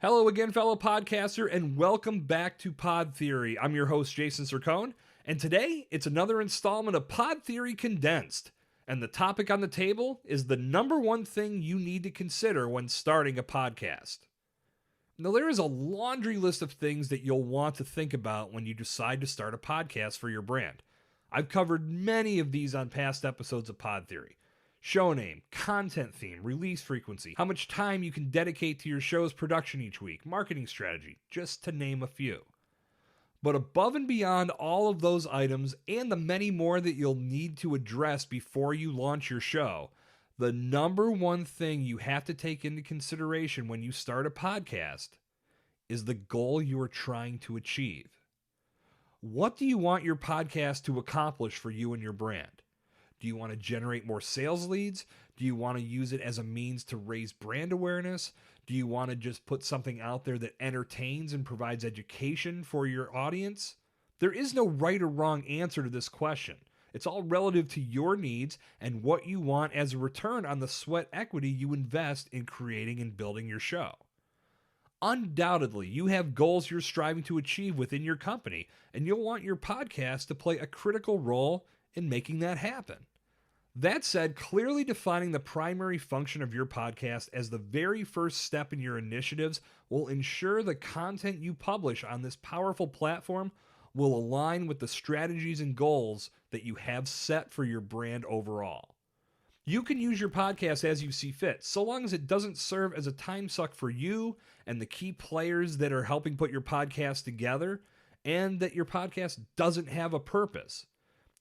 Hello again, fellow podcaster, and welcome back to Pod Theory. I'm your host, Jason Cercone, and today it's another installment of Pod Theory Condensed. And the topic on the table is the number one thing you need to consider when starting a podcast. Now, there is a laundry list of things that you'll want to think about when you decide to start a podcast for your brand. I've covered many of these on past episodes of Pod Theory. Show name, content theme, release frequency, how much time you can dedicate to your show's production each week, marketing strategy, just to name a few. But above and beyond all of those items and the many more that you'll need to address before you launch your show, the number one thing you have to take into consideration when you start a podcast is the goal you are trying to achieve. What do you want your podcast to accomplish for you and your brand? Do you want to generate more sales leads? Do you want to use it as a means to raise brand awareness? Do you want to just put something out there that entertains and provides education for your audience? There is no right or wrong answer to this question. It's all relative to your needs and what you want as a return on the sweat equity you invest in creating and building your show. Undoubtedly, you have goals you're striving to achieve within your company, and you'll want your podcast to play a critical role in making that happen. That said, clearly defining the primary function of your podcast as the very first step in your initiatives will ensure the content you publish on this powerful platform will align with the strategies and goals that you have set for your brand overall. You can use your podcast as you see fit, so long as it doesn't serve as a time suck for you and the key players that are helping put your podcast together, and that your podcast doesn't have a purpose.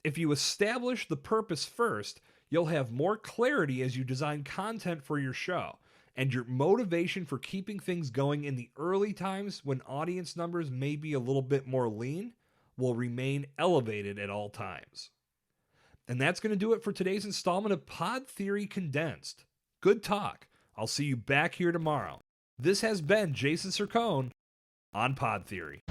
If you establish the purpose first, you'll have more clarity as you design content for your show, and your motivation for keeping things going in the early times when audience numbers may be a little bit more lean will remain elevated at all times. And that's going to do it for today's installment of Pod Theory Condensed. Good talk. I'll see you back here tomorrow. This has been Jason Cercone on Pod Theory.